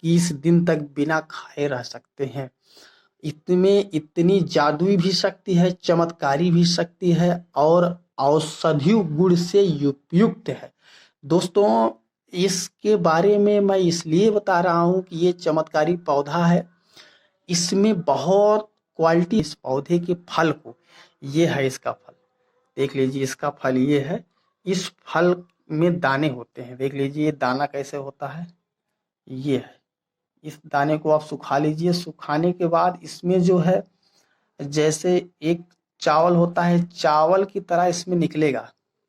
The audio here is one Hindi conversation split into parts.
21 दिन तक बिना खाए रह सकते हैं। इसमें इतनी जादुई भी शक्ति है, चमत्कारी भी शक्ति है और औषधीय गुण से युक्त है। दोस्तों, इसके बारे में मैं इसलिए बता रहा हूँ कि ये चमत्कारी पौधा है। इसमें बहुत क्वालिटी इस पौधे के फल को, ये है इसका फल। देख लीजिए, इसका फल ये है। इस फल में दाने होते हैं। देख लीजिए ये दाना कैसे होता है, ये है। इस दाने को आप सुखा लीजिए। सुखाने के बाद इसमें जो है, जैसे एक चावल होता है, चावल की तरह इसमें निकलेगा।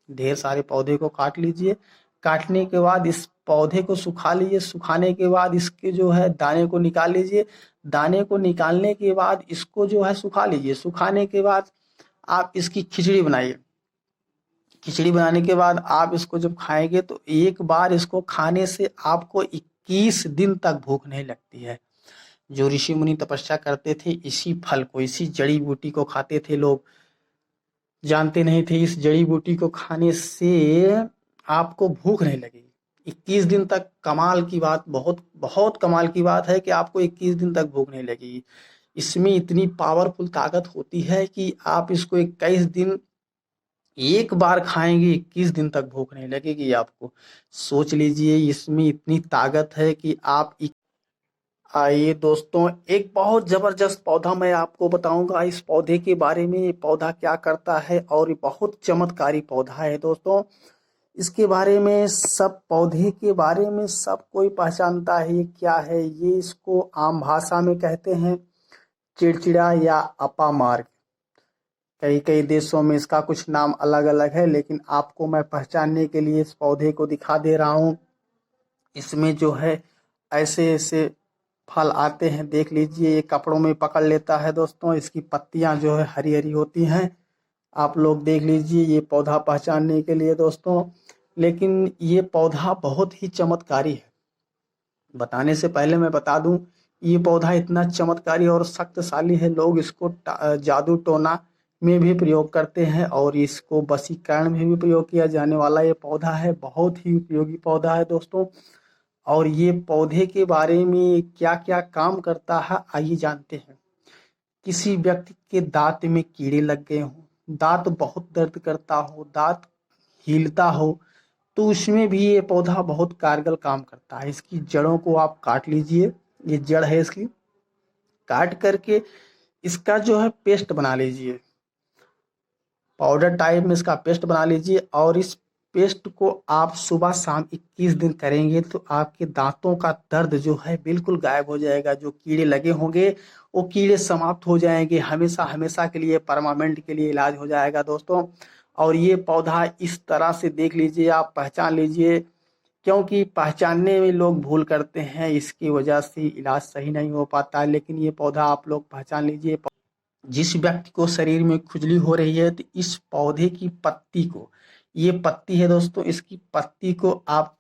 ढेर सारे पौधे को काट लीजिए। काटने के बाद इस पौधे को सुखा लीजिए। सुखाने के बाद इसके जो है दाने को निकाल लीजिए। दाने को निकालने के बाद इसको जो है सुखा लीजिए। सुखाने के बाद आप इसकी खिचड़ी बनाइए। खिचड़ी बनाने के बाद आप इसको जब खाएंगे तो एक बार इसको खाने से आपको 21 दिन तक भूख नहीं लगती है। जो ऋषि मुनि तपस्या करते थे, इसी फल को, इसी जड़ी बूटी को खाते थे लोग। जानते नहीं थे इस जड़ी बूटी को खाने से आपको भूख नहीं लगेगी 21 दिन तक। कमाल की बात, बहुत बहुत कमाल की बात है कि आपको 21 दिन तक भूख नहीं लगेगी। इसमें इतनी पावरफुल ताकत होती है कि आप इसको 21 दिन एक बार खाएंगे, 21 दिन तक भूख नहीं लगेगी आपको। सोच लीजिए, इसमें इतनी ताकत है कि आप। आइए दोस्तों, एक बहुत जबरदस्त पौधा मैं आपको बताऊंगा इस पौधे के बारे में। ये पौधा क्या करता है और ये बहुत चमत्कारी पौधा है दोस्तों। इसके बारे में, सब पौधे के बारे में सब कोई पहचानता है ये क्या है। ये इसको आम भाषा में कहते हैं चिड़चिड़ा या अपामार्ग। कई कई देशों में इसका कुछ नाम अलग अलग है, लेकिन आपको मैं पहचानने के लिए इस पौधे को दिखा दे रहा हूँ। इसमें जो है ऐसे ऐसे फल आते हैं। देख लीजिए, ये कपड़ों में पकड़ लेता है दोस्तों। इसकी पत्तियां जो है हरी हरी होती हैं। आप लोग देख लीजिए ये पौधा पहचानने के लिए दोस्तों। लेकिन ये पौधा बहुत ही चमत्कारी है। बताने से पहले मैं बता दूं, ये पौधा इतना चमत्कारी और शक्तिशाली है। लोग इसको जादू टोना में भी प्रयोग करते हैं और इसको वशीकरण में भी प्रयोग किया जाने वाला ये पौधा है। बहुत ही उपयोगी पौधा है दोस्तों। और ये पौधे के बारे में क्या क्या काम करता है, आइए जानते हैं। किसी व्यक्ति के दांत में कीड़े लग गए हों, दांत बहुत दर्द करता हो, दांत हिलता हो, तो उसमें भी ये पौधा बहुत कारगर काम करता है। इसकी जड़ों को आप काट लीजिए। ये जड़ है इसकी, काट करके इसका जो है पेस्ट बना लीजिए। पाउडर टाइप में इसका पेस्ट बना लीजिए और इस पेस्ट को आप सुबह शाम 21 दिन करेंगे तो आपके दांतों का दर्द जो है बिल्कुल गायब हो जाएगा। जो कीड़े लगे होंगे वो कीड़े समाप्त हो जाएंगे। हमेशा हमेशा के लिए, परमानेंट के लिए इलाज हो जाएगा दोस्तों। और ये पौधा इस तरह से देख लीजिए, आप पहचान लीजिए, क्योंकि पहचानने में लोग भूल करते हैं, इसकी वजह से इलाज सही नहीं हो पाता। लेकिन ये पौधा आप लोग पहचान लीजिए। जिस व्यक्ति को शरीर में खुजली हो रही है तो इस पौधे की पत्ती को, ये पत्ती है दोस्तों, इसकी पत्ती को आप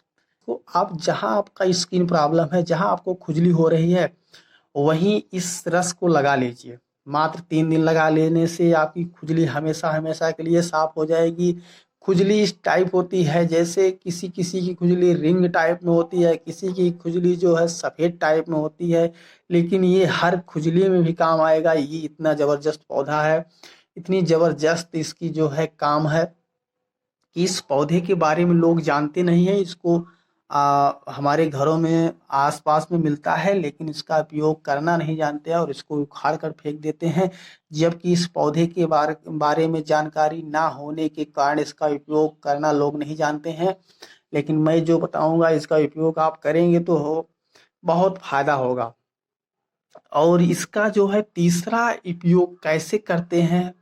जहां आपका स्किन प्रॉब्लम है, जहां आपको खुजली हो रही है, वहीं इस रस को लगा लीजिए। मात्र 3 दिन लगा लेने से आपकी खुजली हमेशा हमेशा के लिए साफ हो जाएगी। खुजली इस टाइप होती है, जैसे किसी किसी की खुजली रिंग टाइप में होती है, किसी की खुजली जो है सफेद टाइप में होती है। लेकिन ये हर खुजली में भी काम आएगा। ये इतना जबरदस्त पौधा है, इतनी जबरदस्त इसकी जो है काम है कि इस पौधे के बारे में लोग जानते नहीं है। इसको हमारे घरों में आसपास में मिलता है, लेकिन इसका उपयोग करना नहीं जानते हैं और इसको उखाड़ कर फेंक देते हैं। जबकि इस पौधे के बारे में जानकारी ना होने के कारण इसका उपयोग करना लोग नहीं जानते हैं। लेकिन मैं जो बताऊंगा, इसका उपयोग आप करेंगे तो बहुत फायदा होगा। और इसका जो है तीसरा उपयोग कैसे करते हैं,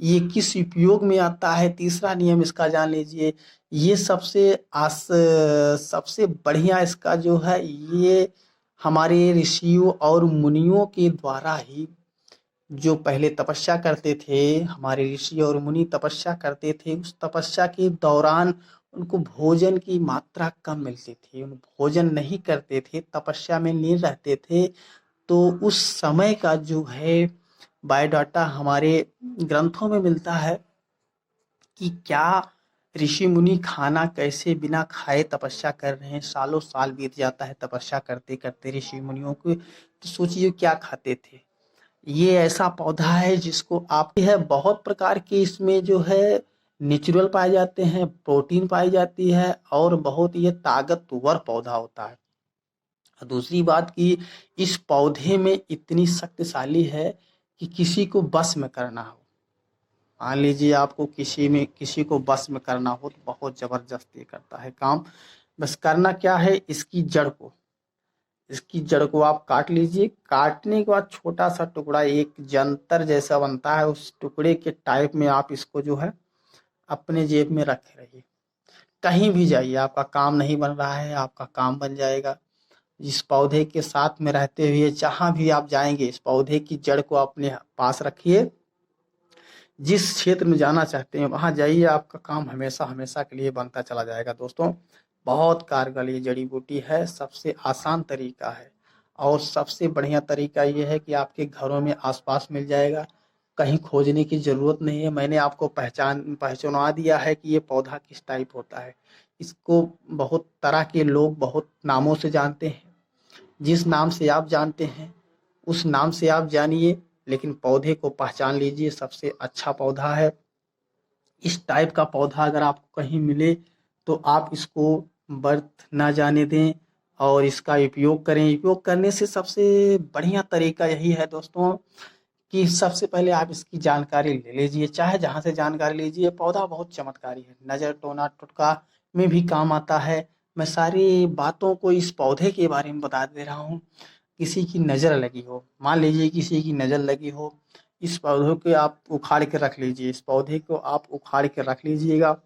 ये किस उपयोग में आता है, तीसरा नियम इसका जान लीजिए। ये सबसे बढ़िया इसका जो है, ये हमारे ऋषियों और मुनियों के द्वारा ही, जो पहले तपस्या करते थे, हमारे ऋषि और मुनि तपस्या करते थे, उस तपस्या के दौरान उनको भोजन की मात्रा कम मिलती थी, उन भोजन नहीं करते थे, तपस्या में लीन रहते थे। तो उस समय का जो है बायोडाटा हमारे ग्रंथों में मिलता है कि क्या ऋषि मुनि खाना कैसे बिना खाए तपस्या कर रहे हैं, सालों साल बीत जाता है तपस्या करते करते ऋषि मुनियों को। तो सोचिए क्या खाते थे। ये ऐसा पौधा है जिसको आप है बहुत प्रकार के इसमें जो है नेचुरल पाए जाते हैं, प्रोटीन पाई जाती है और बहुत ये ताकतवर पौधा होता है। और दूसरी बात कि इस पौधे में इतनी शक्तिशाली है कि किसी को बस में करना हो, मान लीजिए आपको किसी को बस में करना हो तो बहुत जबरदस्त ये करता है काम। बस करना क्या है, इसकी जड़ को आप काट लीजिए। काटने के बाद छोटा सा टुकड़ा एक जंतर जैसा बनता है, उस टुकड़े के टाइप में आप इसको जो है अपने जेब में रखे रहिए। कहीं भी जाइए, आपका काम नहीं बन रहा है, आपका काम बन जाएगा। इस पौधे के साथ में रहते हुए जहां भी आप जाएंगे, इस पौधे की जड़ को अपने पास रखिए। जिस क्षेत्र में जाना चाहते हैं वहां जाइए, आपका काम हमेशा हमेशा के लिए बनता चला जाएगा। दोस्तों, बहुत कारगर ये जड़ी बूटी है, सबसे आसान तरीका है और सबसे बढ़िया तरीका ये है कि आपके घरों में आसपास मिल जाएगा, कहीं खोजने की जरूरत नहीं है। मैंने आपको पहचाना दिया है कि ये पौधा किस टाइप होता है। इसको बहुत तरह के लोग बहुत नामों से जानते हैं, जिस नाम से आप जानते हैं उस नाम से आप जानिए, लेकिन पौधे को पहचान लीजिए, सबसे अच्छा पौधा है। इस टाइप का पौधा अगर आपको कहीं मिले तो आप इसको बर्थ ना जाने दें और इसका उपयोग करें। उपयोग करने से सबसे बढ़िया तरीका यही है दोस्तों कि सबसे पहले आप इसकी जानकारी ले लीजिए, चाहे जहाँ से जानकारी लीजिए। पौधा बहुत चमत्कारी है, नज़र टोना टुटका में भी काम आता है। मैं सारी बातों को इस पौधे के बारे में बता दे रहा हूँ। किसी की नज़र लगी हो, मान लीजिए किसी की नज़र लगी हो, इस पौधे को आप उखाड़ के रख लीजिए, इस पौधे को आप उखाड़ के रख लीजिएगा।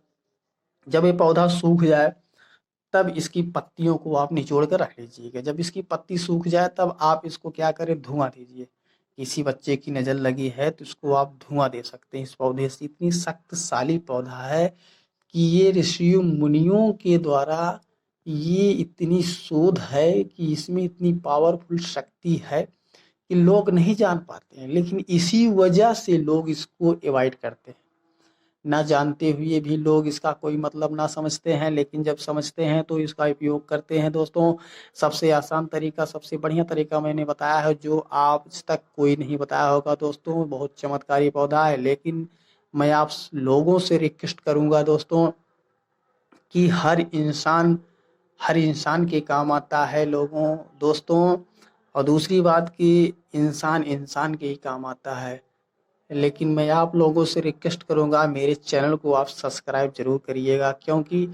जब ये पौधा सूख जाए तब इसकी पत्तियों को आप निचोड़ कर रख लीजिएगा। जब इसकी पत्ती सूख जाए तब आप इसको क्या करें, धुआं दीजिए। किसी बच्चे की नज़र लगी है तो इसको आप धुआं दे सकते हैं। इस पौधे से इतनी शक्तिशाली पौधा है कि ये ऋषियों मुनियों के द्वारा ये इतनी शोध है कि इसमें इतनी पावरफुल शक्ति है कि लोग नहीं जान पाते हैं, लेकिन इसी वजह से लोग इसको अवॉइड करते हैं। ना जानते हुए भी लोग इसका कोई मतलब ना समझते हैं, लेकिन जब समझते हैं तो इसका उपयोग करते हैं। दोस्तों, सबसे आसान तरीका, सबसे बढ़िया तरीका मैंने बताया है, जो आज तक कोई नहीं बताया होगा। दोस्तों, बहुत चमत्कारी पौधा है, लेकिन मैं आप लोगों से रिक्वेस्ट करूंगा दोस्तों कि हर इंसान के काम आता है दोस्तों। और दूसरी बात कि इंसान इंसान के ही काम आता है। लेकिन मैं आप लोगों से रिक्वेस्ट करूंगा, मेरे चैनल को आप सब्सक्राइब जरूर करिएगा, क्योंकि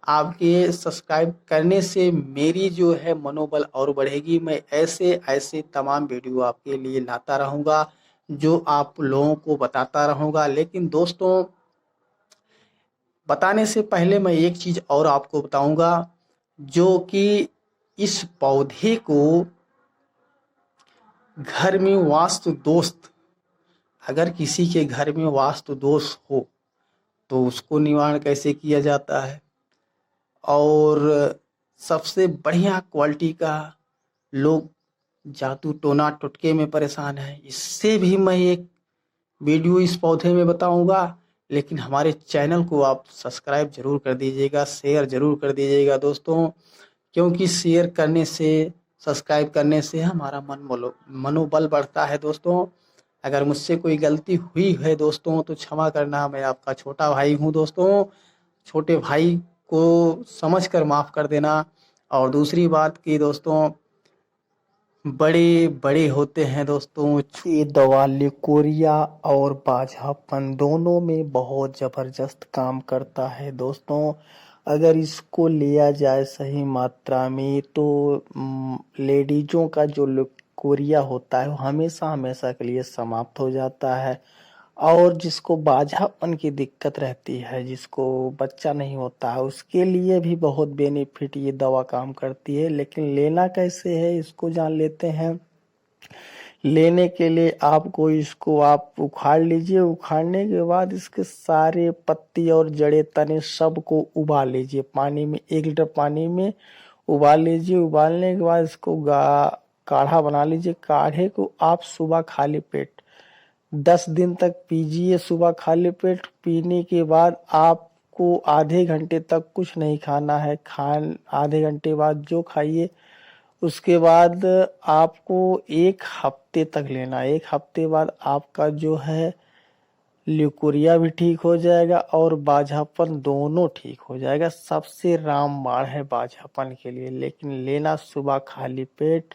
आपके सब्सक्राइब करने से मेरी जो है मनोबल और बढ़ेगी। मैं ऐसे ऐसे तमाम वीडियो आपके लिए लाता रहूंगा, जो आप लोगों को बताता रहूंगा। लेकिन दोस्तों, बताने से पहले मैं एक चीज और आपको बताऊंगा, जो कि इस पौधे को घर में वास्तु दोष, अगर किसी के घर में वास्तु दोष हो तो उसको निवारण कैसे किया जाता है, और सबसे बढ़िया क्वालिटी का लोग जादू टोना टुटके में परेशान है, इससे भी मैं एक वीडियो इस पौधे में बताऊंगा। लेकिन हमारे चैनल को आप सब्सक्राइब जरूर कर दीजिएगा, शेयर जरूर कर दीजिएगा दोस्तों, क्योंकि शेयर करने से, सब्सक्राइब करने से हमारा मनोबल बढ़ता है। दोस्तों, अगर मुझसे कोई गलती हुई है दोस्तों तो क्षमा करना, मैं आपका छोटा भाई हूँ दोस्तों। छोटे भाई को समझकर माफ़ कर देना। और दूसरी बात कि दोस्तों, बड़े बड़े होते हैं दोस्तों, ये दवा लिकोरिया और बाझापन दोनों में बहुत ज़बरदस्त काम करता है दोस्तों। अगर इसको लिया जाए सही मात्रा में तो लेडीजों का जो लिकोरिया होता है वो हमेशा हमेशा के लिए समाप्त हो जाता है। और जिसको बाझापन की दिक्कत रहती है, जिसको बच्चा नहीं होता है, उसके लिए भी बहुत बेनिफिट ये दवा काम करती है। लेकिन लेना कैसे है इसको जान लेते हैं। लेने के लिए आपको इसको आप उखाड़ लीजिए, उखाड़ने के बाद इसके सारे पत्ती और जड़े तने सबको उबाल लीजिए पानी में, 1 लीटर पानी में उबाल लीजिए। उबालने के बाद इसको काढ़ा बना लीजिए। काढ़े को आप सुबह खाली पेट 10 दिन तक पीजिए। सुबह खाली पेट पीने के बाद आप आपको आधे घंटे तक कुछ नहीं खाना है। आधे घंटे बाद जो खाइए, उसके बाद आपको 1 हफ्ते तक लेना है। 1 हफ्ते बाद आपका जो है ल्यूकोरिया भी ठीक हो जाएगा और बाझापन दोनों ठीक हो जाएगा। सबसे रामबाण है बाझापन के लिए, लेकिन लेना सुबह खाली पेट।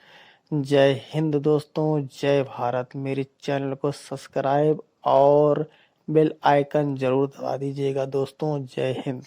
जय हिंद दोस्तों, जय भारत। मेरे चैनल को सब्सक्राइब और बेल आइकन जरूर दबा दीजिएगा दोस्तों। जय हिंद।